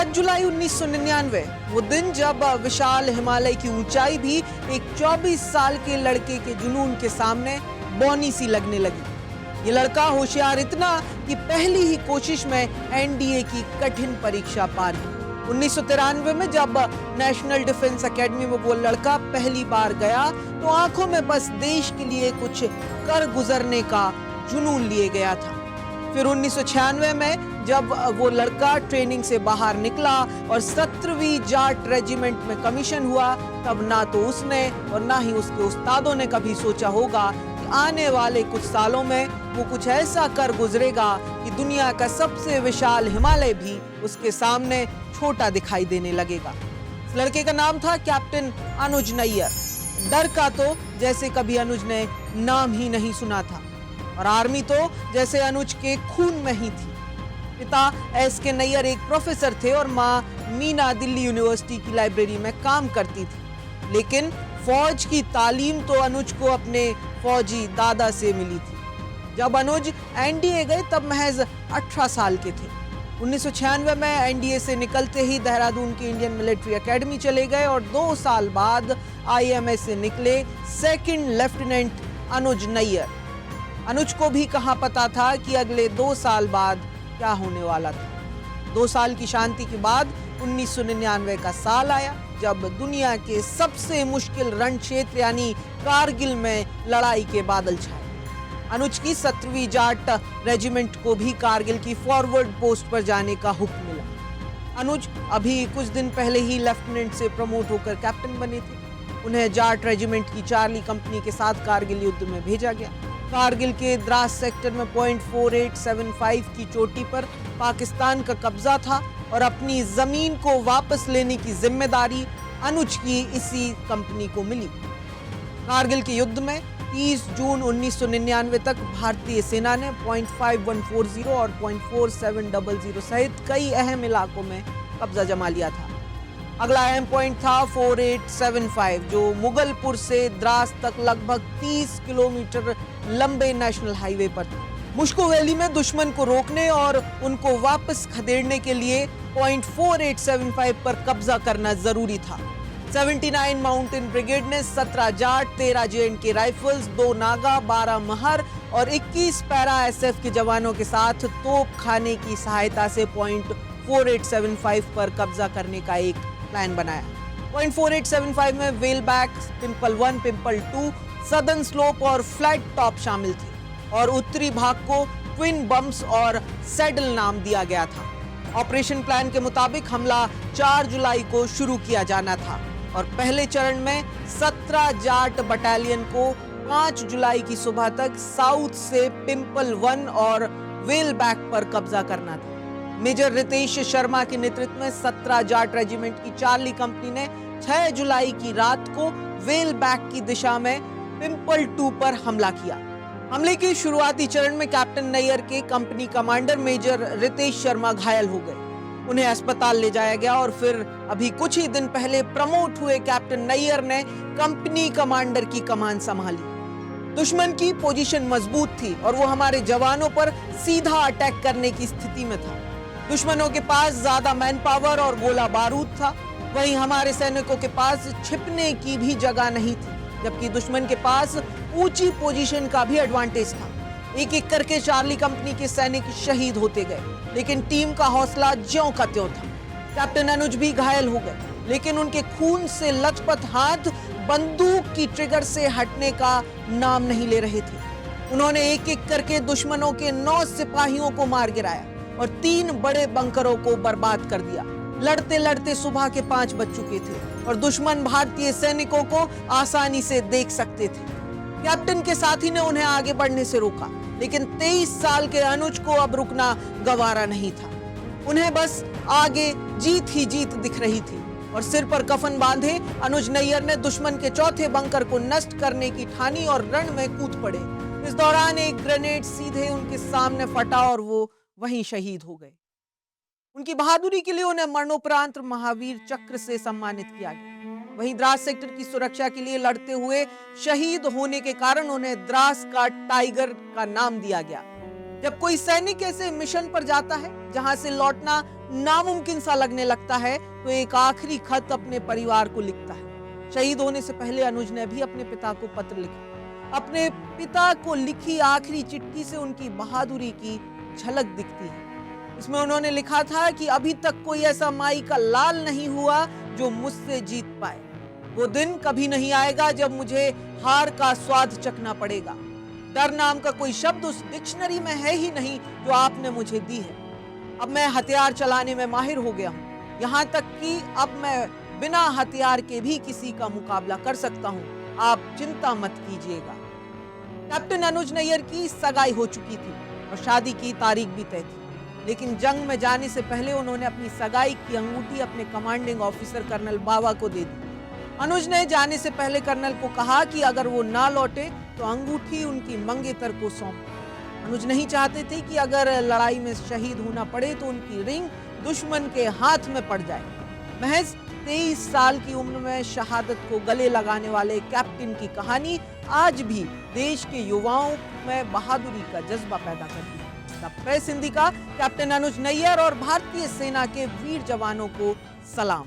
5 जुलाई 1999 वो दिन जब विशाल हिमालय की ऊंचाई भी एक 24 साल के लड़के के जुनून के सामने बौनी सी लगने लगी। ये लड़का होशियार इतना कि पहली ही कोशिश में एनडीए की कठिन परीक्षा पार की। 1993 में जब नेशनल डिफेंस एकेडमी में वो लड़का पहली बार गया तो आंखों में बस देश के लिए कुछ कर गुजरने का जुनून लिए गया था। फिर 1996 में जब वो लड़का ट्रेनिंग से बाहर निकला और 17वीं जाट रेजिमेंट में कमीशन हुआ, तब ना तो उसने और ना ही उसके उस्तादों ने कभी सोचा होगा कि आने वाले कुछ सालों में वो कुछ ऐसा कर गुजरेगा कि दुनिया का सबसे विशाल हिमालय भी उसके सामने छोटा दिखाई देने लगेगा। इस लड़के का नाम था कैप्टन अनुज नैयर। डर का तो जैसे कभी अनुज ने नाम ही नहीं सुना था, और आर्मी तो जैसे अनुज के खून में ही थी। पिता एस.के. नैयर एक प्रोफेसर थे और माँ मीना दिल्ली यूनिवर्सिटी की लाइब्रेरी में काम करती थी, लेकिन फौज की तालीम तो अनुज को अपने फौजी दादा से मिली थी। जब अनुज एनडीए गए तब महज 18 साल के थे। 1996 में एनडीए से निकलते ही देहरादून की इंडियन मिलिट्री एकेडमी चले गए और 2 साल बाद आईएमए से निकले सेकंड लेफ्टिनेंट अनुज नैयर। अनुज को भी कहां पता था कि अगले 2 साल बाद क्या होने वाला था। 2 साल की शांति के बाद 1999 का साल आया, जब दुनिया के सबसे मुश्किल रण क्षेत्र यानी कारगिल में लड़ाई के बादल छाए। अनुज की 17वीं जाट रेजिमेंट को भी कारगिल की फॉरवर्ड पोस्ट पर जाने का हुक्म मिला। अनुज अभी कुछ दिन पहले ही लेफ्टिनेंट से प्रमोट होकर कैप्टन बने थे। उन्हें जाट रेजिमेंट की चार्ली कंपनी के साथ कारगिल युद्ध में भेजा गया। कारगिल के द्रास सेक्टर में .4875 की चोटी पर पाकिस्तान का कब्जा था और अपनी जमीन को वापस लेने की जिम्मेदारी अनुज की इसी कंपनी को मिली। कारगिल के युद्ध में 30 जून 1999 तक भारतीय सेना ने .5140 और .4700 सहित कई अहम इलाकों में कब्जा जमा लिया था। अगला अहम पॉइंट था 4875, जो मुगलपुर से द्रास तक लगभग 30 किलोमीटर लंबे नेशनल हाईवे पर था। मुश्को वैली में दुश्मन को रोकने और उनको वापस खदेड़ने के लिए .4875 पर कब्जा करना जरूरी था। 79 माउंटेन ब्रिगेड ने 17 जाट, 13 जेएंडके राइफल्स, 2 नागा, 12 महर और 21 पैरा एसएफ के जवानों के साथ तोप खाने की सहायता से .4875 पर कब्जा करने का एक प्लान बनाया। .4875 में वेलबैक, पिंपल 1, पिंपल 2, सदर्न स्लोप और फ्लैट टॉप शामिल थे और उत्तरी भाग को ट्विन बम्प्स और सैडल नाम दिया गया था। ऑपरेशन प्लान के मुताबिक हमला 4 जुलाई को शुरू किया जाना था और पहले चरण में 17 जाट बटालियन को 5 जुलाई की सुबह तक साउथ से पिंपल 1 और वेलबैक पर कब्जा करना था। मेजर रितेश शर्मा के नेतृत्व में 17 जाट रेजिमेंट की चार्ली कंपनी ने 6 जुलाई की रात को वेलबैक की दिशा में पिंपल 2 पर हमला किया। हमले के शुरुआती चरण में कैप्टन नैयर के company commander major Ritesh Sharma घायल हो गए। उन्हें अस्पताल ले जाया गया और फिर अभी कुछ ही दिन पहले प्रमोट हुए कैप्टन नैयर ने कंपनी कमांडर की कमान संभाली। दुश्मन की पोजीशन मजबूत थी और वो हमारे जवानों पर सीधा अटैक करने की स्थिति में था। दुश्मनों के पास ज्यादा मैन पावर और गोला बारूद था, वहीं हमारे सैनिकों के पास छिपने की भी जगह नहीं थी, जबकि दुश्मन के पास ऊंची पोजीशन का भी एडवांटेज था। एक एक करके चार्ली कंपनी के सैनिक शहीद होते गए, लेकिन टीम का हौसला ज्यों का त्यों था। कैप्टन अनुज भी घायल हो गए, लेकिन उनके खून से लथपथ हाथ बंदूक की ट्रिगर से हटने का नाम नहीं ले रहे थे। उन्होंने एक एक करके दुश्मनों के 9 सिपाहियों को मार गिराया और 3 बड़े बंकरों को बर्बाद कर दिया। लड़ते लड़ते सुबह के 5 बज चुके थे और दुश्मन भारतीय सैनिकों को आसानी से देख सकते थे। कैप्टन के साथी ने उन्हें आगे बढ़ने से रोका, लेकिन 23 साल के अनुज को अब रुकना गवारा नहीं था। उन्हें बस आगे जीत ही जीत दिख रही थी और सिर पर कफन बांधे अनुज नैयर ने दुश्मन के चौथे बंकर को नष्ट करने की ठानी और रण में कूद पड़े। इस दौरान एक ग्रेनेड सीधे उनके सामने फटा और वो वहीं शहीद हो गए। उनकी बहादुरी के लिए उन्हें मरणोपरांत महावीर चक्र से सम्मानित किया गया। वहीं द्रास सेक्टर की सुरक्षा के लिए लड़ते हुए शहीद होने के कारण उन्हें द्रास का टाइगर का नाम दिया गया। जब कोई सैनिक ऐसे मिशन पर जाता है जहां से लौटना नामुमकिन सा लगने लगता है तो एक आखिरी खत अपने परिवार को लिखता है। शहीद होने से पहले अनुज ने भी अपने पिता को पत्र लिखा। अपने पिता को लिखी आखिरी चिट्ठी से उनकी बहादुरी की झलक दिखती है। इसमें उन्होंने लिखा था कि अभी तक कोई ऐसा माई का लाल नहीं हुआ जो मुझसे जीत पाए। वो दिन कभी नहीं आएगा जब मुझे हार का स्वाद चखना पड़ेगा। डर नाम का कोई शब्द उस डिक्शनरी में है ही नहीं जो आपने मुझे दी है। अब मैं हथियार चलाने में माहिर हो गया हूं, यहां तक कि अब मैं बिना हथियार के भी किसी का मुकाबला कर सकता हूं। आप चिंता मत कीजिएगा। कैप्टन अनुज नैयर की सगाई हो चुकी थी और शादी की तारीख भी तय थी, लेकिन जंग में जाने से पहले उन्होंने अपनी सगाई की अंगूठी अपने कमांडिंग ऑफिसर कर्नल बावा को दे दी। अनुज ने जाने से पहले कर्नल को कहा कि अगर वो ना लौटे तो अंगूठी उनकी मंगेतर को सौंप। अनुज नहीं चाहते थे कि अगर लड़ाई में शहीद होना पड़े तो उनकी रिंग दुश्मन के हाथ में पड़ जाए। महज 23 साल की उम्र में शहादत को गले लगाने वाले कैप्टन की कहानी आज भी देश के युवाओं में बहादुरी का जज्बा पैदा करती है। प्रेस हिंदी का कैप्टन अनुज नैयर और भारतीय सेना के वीर जवानों को सलाम।